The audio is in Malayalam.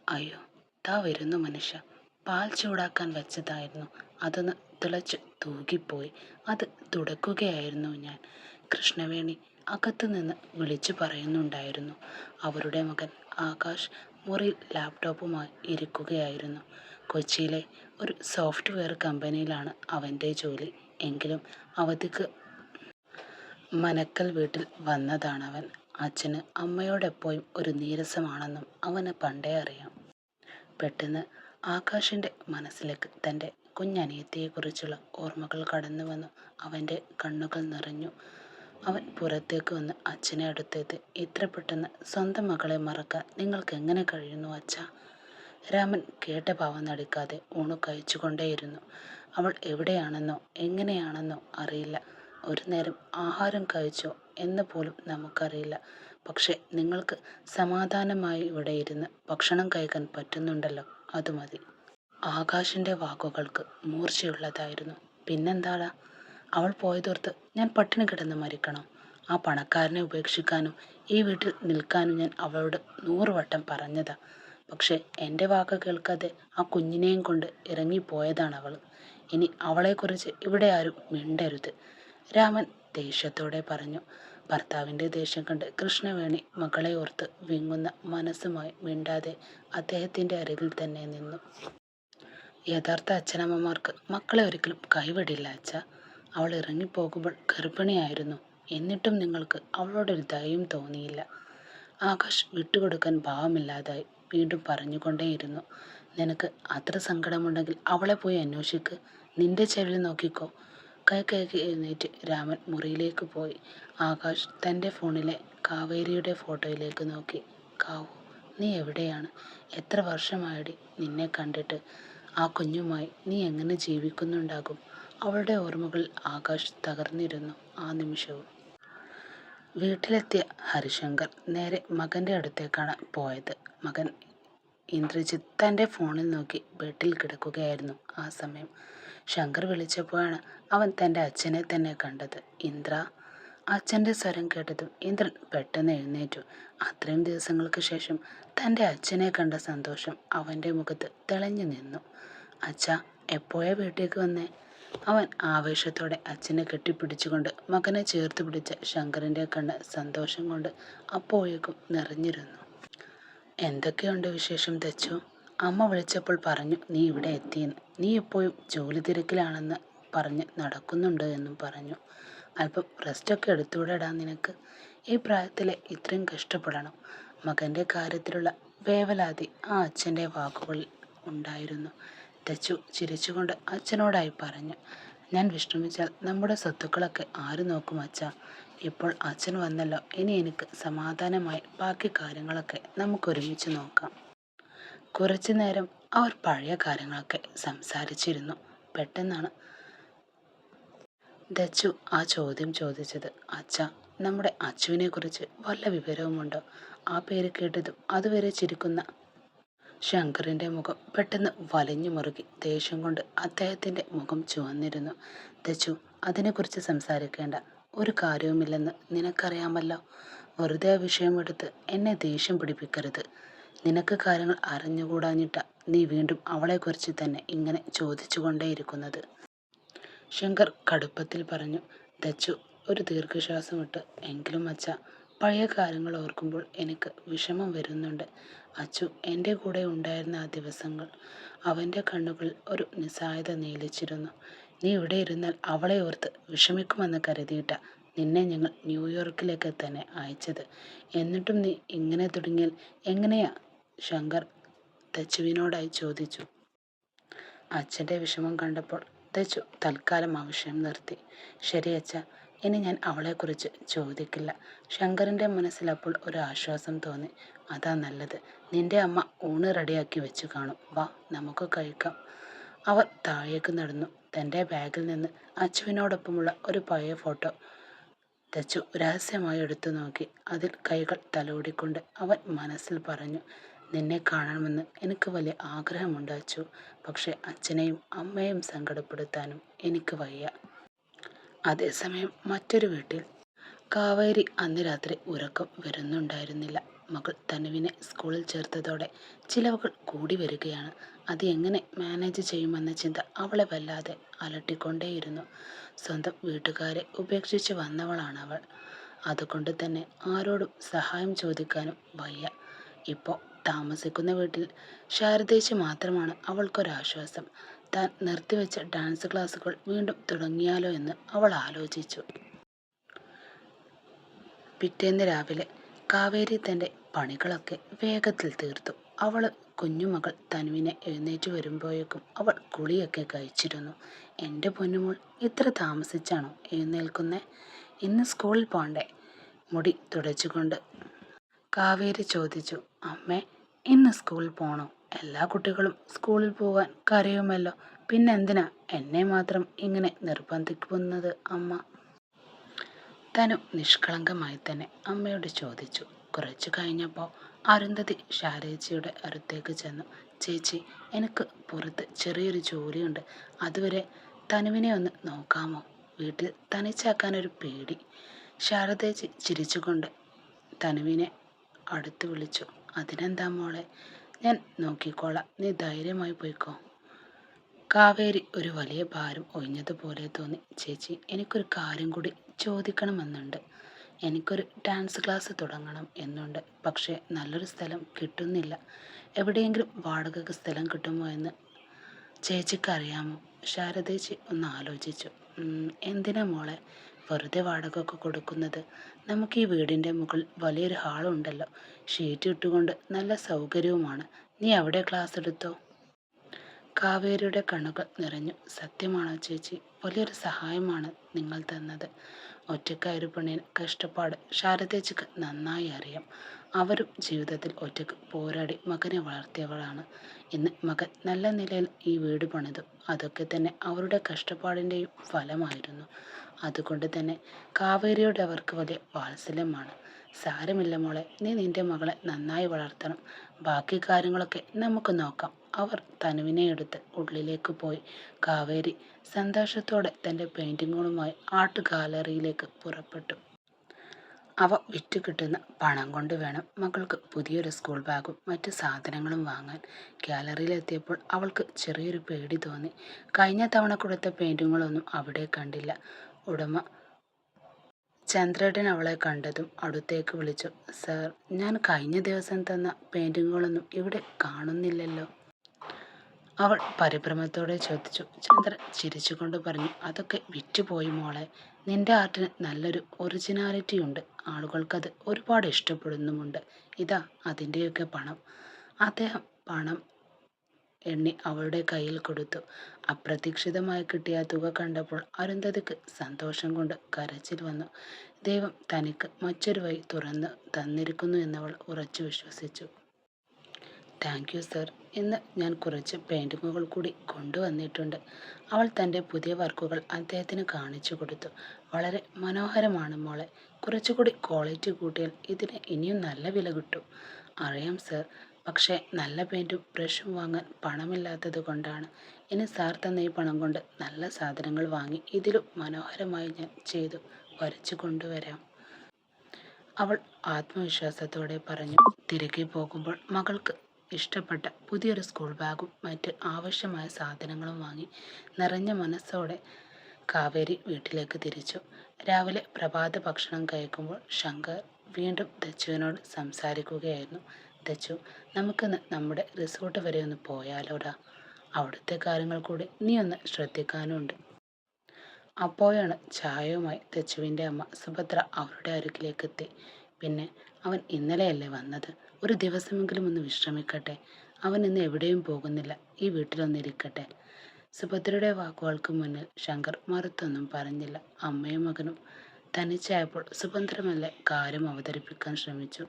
അയ്യോ, താ വരുന്നു മനുഷ്യ. പാൽ ചൂടാക്കാൻ വെച്ചതായിരുന്നു. അതൊന്ന് തിളച്ച് തൂകിപ്പോയി. അത് തുടക്കുകയായിരുന്നു ഞാൻ. കൃഷ്ണവേണി അകത്തുനിന്ന് വിളിച്ചു പറയുന്നുണ്ടായിരുന്നു. അവരുടെ മകൻ ആകാശ് മുറിയിൽ ലാപ്ടോപ്പുമായി ഇരിക്കുകയായിരുന്നു. കൊച്ചിയിലെ ഒരു സോഫ്റ്റ്വെയർ കമ്പനിയിലാണ് അവൻ്റെ ജോലി. എങ്കിലും അവധിക്ക് മനക്കൽ വീട്ടിൽ വന്നതാണവൻ. അച്ഛന് അമ്മയോടെപ്പോഴും ഒരു നീരസമാണെന്നും അവന് പണ്ടേ അറിയാം. പെട്ടെന്ന് ആകാശിൻ്റെ മനസ്സിലേക്ക് തൻ്റെ കുഞ്ഞനിയത്തിയെക്കുറിച്ചുള്ള ഓർമ്മകൾ കടന്നു വന്നു. അവൻ്റെ കണ്ണുകൾ നിറഞ്ഞു. അവൻ പുറത്തേക്ക് വന്ന് അച്ഛനെ അടുത്തെത്തി. ഇത്ര പെട്ടെന്ന് സ്വന്തം മകളെ മറക്കാൻ നിങ്ങൾക്ക് എങ്ങനെ കഴിയുന്നു അച്ഛാ? രാമൻ കേട്ട ഭാവം നടിക്കാതെ ഊണു കഴിച്ചുകൊണ്ടേയിരുന്നു. അവൾ എവിടെയാണെന്നോ എങ്ങനെയാണെന്നോ അറിയില്ല. ഒരു നേരം ആഹാരം കഴിച്ചോ എന്ന് പോലും നമുക്കറിയില്ല. പക്ഷെ നിങ്ങൾക്ക് സമാധാനമായി ഇവിടെ ഇരുന്ന് ഭക്ഷണം കഴിക്കാൻ പറ്റുന്നുണ്ടല്ലോ, അത് മതി. ആകാശിൻ്റെ വാക്കുകൾക്ക് മൂർച്ചയുള്ളതായിരുന്നു. പിന്നെന്താടാ, അവൾ പോയതോർത്ത് ഞാൻ പട്ടിണി കിടന്ന് മരിക്കണോ? ആ പണക്കാരനെ ഉപേക്ഷിക്കാനും ഈ വീട്ടിൽ നിൽക്കാനും ഞാൻ അവളോട് 100 വട്ടം പറഞ്ഞതാ. പക്ഷെ എൻ്റെ വാക്ക് കേൾക്കാതെ ആ കുഞ്ഞിനെയും കൊണ്ട് ഇറങ്ങിപ്പോയതാണ് അവൾ. ഇനി അവളെക്കുറിച്ച് ഇവിടെ ആരും മിണ്ടരുത്, രാമൻ ദേഷ്യത്തോടെ പറഞ്ഞു. ഭർത്താവിൻ്റെ ദേഷ്യം കണ്ട് കൃഷ്ണവേണി മകളെ ഓർത്ത് വിങ്ങുന്ന മനസ്സുമായി മിണ്ടാതെ അദ്ദേഹത്തിൻ്റെ അരികിൽ തന്നെ നിന്നു. യഥാർത്ഥ അച്ഛനമ്മമാർക്ക് മക്കളെ ഒരിക്കലും കൈവിടില്ല അച്ഛ. അവൾ ഇറങ്ങിപ്പോകുമ്പോൾ ഗർഭിണിയായിരുന്നു. എന്നിട്ടും നിങ്ങൾക്ക് അവളോടൊരു ദയയും തോന്നിയില്ല. ആകാശ് വിട്ടുകൊടുക്കാൻ ഭാവമില്ലാതായി വീണ്ടും പറഞ്ഞുകൊണ്ടേയിരുന്നു. നിനക്ക് അത്ര സങ്കടമുണ്ടെങ്കിൽ അവളെ പോയി അന്വേഷിക്ക്. നിന്റെ ചെവിയിൽ നോക്കിക്കോ. കൈകഴുകി എഴുന്നേറ്റ് രാമൻ മുറിയിലേക്ക് പോയി. ആകാശ് തൻ്റെ ഫോണിലെ കാവേരിയുടെ ഫോട്ടോയിലേക്ക് നോക്കി. കാവു, നീ എവിടെയാണ്? എത്ര വർഷമായടി നിന്നെ കണ്ടിട്ട്? ആ കുഞ്ഞുമായി നീ എങ്ങനെ ജീവിക്കുന്നുണ്ടാകും? അവളുടെ ഓർമ്മകളിൽ ആകാശ് തകർന്നിരുന്നു ആ നിമിഷവും. വീട്ടിലെത്തിയ ഹരിശങ്കർ നേരെ മകൻ്റെ അടുത്തേക്കാണ് പോയത്. മകൻ ഇന്ദ്രജിത്ത് തൻ്റെ ഫോണിൽ നോക്കി ബെഡിൽ കിടക്കുകയായിരുന്നു ആ സമയം. ശങ്കർ വിളിച്ചപ്പോഴാണ് അവൻ തൻ്റെ അച്ഛനെ തന്നെ കണ്ടത്. ഇന്ദ്ര. അച്ഛൻ്റെ സ്വരം കേട്ടതും ഇന്ദ്രൻ പെട്ടെന്ന് എഴുന്നേറ്റു. അത്രയും ദിവസങ്ങൾക്ക് ശേഷം തൻ്റെ അച്ഛനെ കണ്ട സന്തോഷം അവൻ്റെ മുഖത്ത് തെളിഞ്ഞു നിന്നു. അച്ഛാ, എപ്പോഴാ വീട്ടിലേക്ക് വന്നേ? അവൻ ആവേശത്തോടെ അച്ഛനെ കെട്ടിപ്പിടിച്ചുകൊണ്ട് മകനെ ചേർത്ത് പിടിച്ച ശങ്കറിൻ്റെ കണ്ണ് സന്തോഷം കൊണ്ട് അപ്പോഴേക്കും നിറഞ്ഞിരുന്നു. എന്തൊക്കെയുണ്ട് വിശേഷം തെച്ചു? അമ്മ വിളിച്ചപ്പോൾ പറഞ്ഞു നീ ഇവിടെ എത്തിയെന്ന്. നീ ഇപ്പോഴും ജോലി തിരക്കിലാണെന്ന് പറഞ്ഞ് നടക്കുന്നുണ്ട് എന്നും പറഞ്ഞു. അല്പം റെസ്റ്റൊക്കെ എടുത്തുവിടടാ നിനക്ക്. ഈ പ്രായത്തിലെ ഇത്രയും കഷ്ടപ്പെടണം? മകൻ്റെ കാര്യത്തിലുള്ള വേവലാതി ആ അച്ഛൻ്റെ വാക്കുകളിൽ ഉണ്ടായിരുന്നു. തെച്ചു ചിരിച്ചുകൊണ്ട് അച്ഛനോടായി പറഞ്ഞു. ഞാൻ വിശ്രമിച്ചാൽ നമ്മുടെ സ്വത്തുക്കളൊക്കെ ആര് നോക്കും അച്ഛാ? ഇപ്പോൾ അച്ഛൻ വന്നല്ലോ, ഇനി എനിക്ക് സമാധാനമായി ബാക്കി കാര്യങ്ങളൊക്കെ നമുക്കൊരുമിച്ച് നോക്കാം. കുറച്ചു നേരം അവർ പഴയ കാര്യങ്ങളൊക്കെ സംസാരിച്ചിരുന്നു. പെട്ടെന്നാണ് ദച്ചു ആ ചോദ്യം ചോദിച്ചത്. അച്ഛാ, നമ്മുടെ അച്ചുവിനെ കുറിച്ച് വല്ല വിവരവുമുണ്ടോ? ആ പേര് കേട്ടതും അതുവരെ ചിരിക്കുന്ന ശങ്കറിൻ്റെ മുഖം പെട്ടെന്ന് വലിഞ്ഞു മുറുകി. ദേഷ്യം കൊണ്ട് അദ്ദേഹത്തിൻ്റെ മുഖം ചുവന്നിരുന്നു. ദച്ചു, അതിനെക്കുറിച്ച് സംസാരിക്കേണ്ട ഒരു കാര്യവുമില്ലെന്ന് നിനക്കറിയാമല്ലോ. വെറുതെ ആ വിഷയമെടുത്ത് എന്നെ ദേഷ്യം പിടിപ്പിക്കരുത്. നിനക്ക് കാര്യങ്ങൾ അറിഞ്ഞുകൂടാഞ്ഞിട്ട നീ വീണ്ടും അവളെക്കുറിച്ച് തന്നെ ഇങ്ങനെ ചോദിച്ചുകൊണ്ടേയിരിക്കുന്നത്, ശങ്കർ കടുപ്പത്തിൽ പറഞ്ഞു. ദച്ചു ഒരു ദീർഘശ്വാസമിട്ട്, എങ്കിലും അച്ഛ, പഴയ കാര്യങ്ങൾ ഓർക്കുമ്പോൾ എനിക്ക് വിഷമം വരുന്നുണ്ട്. അച്ചു എൻ്റെ കൂടെ ഉണ്ടായിരുന്ന ആ ദിവസങ്ങൾ. അവൻ്റെ കണ്ണുകളിൽ ഒരു നിസ്സഹായത നീലിച്ചിരുന്നു. നീ ഇവിടെ ഇരുന്നാൽ അവളെ ഓർത്ത് വിഷമിക്കുമെന്ന് കരുതിയിട്ട നിന്നെ ഞങ്ങൾ ന്യൂയോർക്കിലേക്ക് തന്നെ അയച്ചത്. എന്നിട്ടും നീ ഇങ്ങനെ തുടങ്ങിയാൽ എങ്ങനെയാ? ശങ്കർ ദച്ചുവിനോടായി ചോദിച്ചു. അച്ഛൻ്റെ വിഷമം കണ്ടപ്പോൾ ദച്ചു തൽക്കാലം ആ വിഷയം നിർത്തി. ശരി അച്ഛ, ഇനി ഞാൻ അവളെക്കുറിച്ച് ചോദിക്കില്ല. ശങ്കറിൻ്റെ മനസ്സിൽ അപ്പോൾ ഒരു ആശ്വാസം തോന്നി. അതാ നല്ലത്. നിന്റെ അമ്മ ഊണ് റെഡിയാക്കി വെച്ച് കാണും. വാ, നമുക്ക് കഴിക്കാം. അവർ താഴേക്ക് നടന്നു. തൻ്റെ ബാഗിൽ നിന്ന് അച്ചുവിനോടൊപ്പമുള്ള ഒരു പഴയ ഫോട്ടോ ദച്ചു രഹസ്യമായി എടുത്തു നോക്കി. അതിൽ കൈകൾ തലോടിക്കൊണ്ട് അവൻ മനസ്സിൽ പറഞ്ഞു. നിന്നെ കാണണമെന്ന് എനിക്ക് വലിയ ആഗ്രഹമുണ്ട് അച്ചു. പക്ഷെ അച്ഛനെയും അമ്മയെയും സങ്കടപ്പെടുത്താനും എനിക്ക് വയ്യ. അതേസമയം മറ്റൊരു വീട്ടിൽ കാവേരി അന്ന് രാത്രി ഉറക്കം വരുന്നുണ്ടായിരുന്നില്ല. മകൾ തനുവിനെ സ്കൂളിൽ ചേർത്തതോടെ ചിലവുകൾ കൂടി വരികയാണ്. അത് എങ്ങനെ മാനേജ് ചെയ്യുമെന്ന ചിന്ത അവളെ വല്ലാതെ അലട്ടിക്കൊണ്ടേയിരുന്നു. സ്വന്തം വീട്ടുകാരെ ഉപേക്ഷിച്ച് വന്നവളാണവൾ. അതുകൊണ്ട് തന്നെ ആരോടും സഹായം ചോദിക്കാനും വയ്യ. ഇപ്പോൾ താമസിക്കുന്ന വീട്ടിൽ ശാരദേച്ചി മാത്രമാണ് അവൾക്കൊരാശ്വാസം. താൻ നിർത്തിവെച്ച ഡാൻസ് ക്ലാസുകൾ വീണ്ടും തുടങ്ങിയാലോ എന്ന് അവൾ ആലോചിച്ചു. പിറ്റേന്ന് രാവിലെ കാവേരി തൻ്റെ പണികളൊക്കെ വേഗത്തിൽ തീർത്തു. അവൾ കുഞ്ഞുമകൾ തനുവിനെ എഴുന്നേറ്റ് വരുമ്പോഴേക്കും അവൾ കുളിയൊക്കെ കഴിച്ചിരുന്നു. എൻ്റെ പൊന്നുമോൾ, ഇത്ര താമസിച്ചാണോ എഴുന്നേൽക്കുന്നേ? ഇന്ന് സ്കൂളിൽ പോണ്ടേ? മുടി തുടച്ചുകൊണ്ട് കാവേരി ചോദിച്ചു. അമ്മേ, ഇന്ന് സ്കൂളിൽ പോണോ? എല്ലാ കുട്ടികളും സ്കൂളിൽ പോകാൻ കരയുമല്ലോ. പിന്നെന്തിനാ എന്നെ മാത്രം ഇങ്ങനെ നിർബന്ധിക്കുന്നത് അമ്മ? തനു നിഷ്കളങ്കമായി തന്നെ അമ്മയോട് ചോദിച്ചു. കുറച്ചു കഴിഞ്ഞപ്പോൾ അരുന്ധതി ശാരദയുടെ അടുത്തേക്ക് ചെന്നു. ചേച്ചി, എനിക്ക് പുറത്ത് ചെറിയൊരു ജോലിയുണ്ട്. അതുവരെ തനുവിനെ ഒന്ന് നോക്കാമോ? വീട്ടിൽ തനിച്ചാക്കാനൊരു പേടി. ശാരദേച്ചി ചിരിച്ചുകൊണ്ട് തനുവിനെ അടുത്ത് വിളിച്ചു. അതിനെന്താ മോളെ, ഞാൻ നോക്കിക്കോളാം, നീ ധൈര്യമായി പോയിക്കോ. കാവേരി ഒരു വലിയ ഭാരം ഒഴിഞ്ഞതുപോലെ തോന്നി. ചേച്ചി, എനിക്കൊരു കാര്യം കൂടി ചോദിക്കണമെന്നുണ്ട്. എനിക്കൊരു ഡാൻസ് ക്ലാസ് തുടങ്ങണം എന്നുണ്ട്. പക്ഷേ നല്ലൊരു സ്ഥലം കിട്ടുന്നില്ല. എവിടെയെങ്കിലും വാടകയ്ക്ക് സ്ഥലം കിട്ടുമോ എന്ന് ചേച്ചിക്ക് അറിയാമോ? ശാരദേച്ചി ഒന്ന് ആലോചിച്ചു. എന്തിനാ മോളെ വെറുതെ വാടകയ്ക്ക് കൊടുക്കുന്നത്? നമുക്ക് ഈ വീടിൻ്റെ മുകളിൽ വലിയൊരു ഹാളുണ്ടല്ലോ. ഷീറ്റ് ഇട്ടുകൊണ്ട് നല്ല സൗകര്യവുമാണ്. നീ അവിടെ ക്ലാസ് എടുത്തോ. കാവേരിയുടെ കണ്ണുകൾ നിറഞ്ഞു. സത്യമാണോ ചേച്ചി? വലിയൊരു സഹായമാണ് നിങ്ങൾ തന്നത്. ഒറ്റയ്ക്കായൊരു പെണ്ണിന് കഷ്ടപ്പാട് ശാരദേച്ചിക്ക് നന്നായി അറിയാം. അവരും ജീവിതത്തിൽ ഒറ്റയ്ക്ക് പോരാടി മകനെ വളർത്തിയവളാണ്. ഇന്ന് മകൻ നല്ല നിലയിൽ ഈ വീട് പണിതു. അതൊക്കെ തന്നെ അവരുടെ കഷ്ടപ്പാടിൻ്റെയും ഫലമായിരുന്നു. അതുകൊണ്ട് തന്നെ കാവേരിയോട് അവർക്ക് വലിയ വാത്സല്യമാണ്. സാരമില്ല മോളെ, നീ നിന്റെ മകളെ നന്നായി വളർത്തണം. ബാക്കി കാര്യങ്ങളൊക്കെ നമുക്ക് നോക്കാം. അവർ തനുവിനെ എടുത്ത് ഉള്ളിലേക്ക് പോയി. കാവേരി സന്തോഷത്തോടെ തൻ്റെ പെയിൻറ്റിങ്ങുകളുമായി ആർട്ട് ഗാലറിയിലേക്ക് പുറപ്പെട്ടു. അവ വിറ്റ് കിട്ടുന്ന പണം കൊണ്ട് വേണം മകൾക്ക് പുതിയൊരു സ്കൂൾ ബാഗും മറ്റ് സാധനങ്ങളും വാങ്ങാൻ. ഗാലറിയിലെത്തിയപ്പോൾ അവൾക്ക് ചെറിയൊരു പേടി തോന്നി. കഴിഞ്ഞ തവണ കൊടുത്ത പെയിൻറ്റിങ്ങുകളൊന്നും അവിടെ കണ്ടില്ല. ഉടമ ചന്ദ്രേട്ടൻ അവളെ കണ്ടതും അടുത്തേക്ക് വിളിച്ചു. സാർ, ഞാൻ കഴിഞ്ഞ ദിവസം തന്ന പെയിൻറ്റിങ്ങുകളൊന്നും ഇവിടെ കാണുന്നില്ലല്ലോ. അവൾ പരിഭ്രമത്തോടെ ചോദിച്ചു. ചന്ദ്രൻ ചിരിച്ചുകൊണ്ട് പറഞ്ഞു. അതൊക്കെ വിറ്റുപോയി മോളെ. നിന്റെ ആർട്ടിന് നല്ലൊരു ഒറിജിനാലിറ്റി ഉണ്ട്. ആളുകൾക്കത് ഒരുപാട് ഇഷ്ടപ്പെടുന്നുമുണ്ട്. ഇതാ അതിൻ്റെയൊക്കെ പണം. അദ്ദേഹം പണം എണ്ണി അവളുടെ കയ്യിൽ കൊടുത്തു. അപ്രതീക്ഷിതമായി കിട്ടിയ തുക കണ്ടപ്പോൾ അരുന്ധതിക്ക് സന്തോഷം കൊണ്ട് കരച്ചിൽ വന്നു. ദൈവം തനിക്ക് മറ്റൊരു വഴി തുറന്ന് തന്നിരിക്കുന്നു എന്നവൾ ഉറച്ചു വിശ്വസിച്ചു. Thank you sir. ഇന്ന് ഞാൻ കുറച്ച് പെയിൻറ്റിങ്ങുകൾ കൂടി കൊണ്ടുവന്നിട്ടുണ്ട്. അവൾ തൻ്റെ പുതിയ വർക്കുകൾ അദ്ദേഹത്തിന് കാണിച്ചു കൊടുത്തു. വളരെ മനോഹരമാണ് മോളെ. കുറച്ചുകൂടി ക്വാളിറ്റി കൂട്ടിയാൽ ഇതിന് ഇനിയും നല്ല വില കിട്ടും. അറിയാം സർ, പക്ഷേ നല്ല പെയിൻറ്റും ബ്രഷും വാങ്ങാൻ പണമില്ലാത്തത് കൊണ്ടാണ്. ഇനി സാർ തന്ന ഈ പണം കൊണ്ട് നല്ല സാധനങ്ങൾ വാങ്ങി ഇതിലും മനോഹരമായി ഞാൻ ചെയ്തു വരച്ചു കൊണ്ടുവരാം. അവൾ ആത്മവിശ്വാസത്തോടെ പറഞ്ഞു. തിരികെ പോകുമ്പോൾ മകൾക്ക് ഇഷ്ടപ്പെട്ട പുതിയൊരു സ്കൂൾ ബാഗും മറ്റ് ആവശ്യമായ സാധനങ്ങളും വാങ്ങി നിറഞ്ഞ മനസ്സോടെ കാവേരി വീട്ടിലേക്ക് തിരിച്ചു. രാവിലെ പ്രഭാത ഭക്ഷണം കഴിക്കുമ്പോൾ ശങ്കർ വീണ്ടും ദച്ചുവിനോട് സംസാരിക്കുകയായിരുന്നു. ദച്ചു, നമുക്കിന്ന് നമ്മുടെ റിസോർട്ട് വരെ ഒന്ന് പോയാലോടാ. അവിടുത്തെ കാര്യങ്ങൾ കൂടി നീ ഒന്ന് ശ്രദ്ധിക്കാനുണ്ട്. അപ്പോഴാണ് ചായയുമായി ദച്ചുവിൻ്റെ അമ്മ സുഭദ്ര അവരുടെ അരികിലേക്കെത്തി. പിന്നെ അവൻ ഇന്നലെയല്ലേ വന്നത്? ഒരു ദിവസമെങ്കിലും ഒന്ന് വിശ്രമിക്കട്ടെ. അവൻ ഇന്ന് എവിടെയും പോകുന്നില്ല. ഈ വീട്ടിലൊന്നിരിക്കട്ടെ. സുഭദ്രയുടെ വാക്കുകൾക്ക് മുന്നിൽ ശങ്കർ മറുത്തൊന്നും പറഞ്ഞില്ല. അമ്മയും മകനും തനിച്ചായപ്പോൾ സുഭദ്ര മെല്ലെ കാര്യം അവതരിപ്പിക്കാൻ ശ്രമിച്ചു.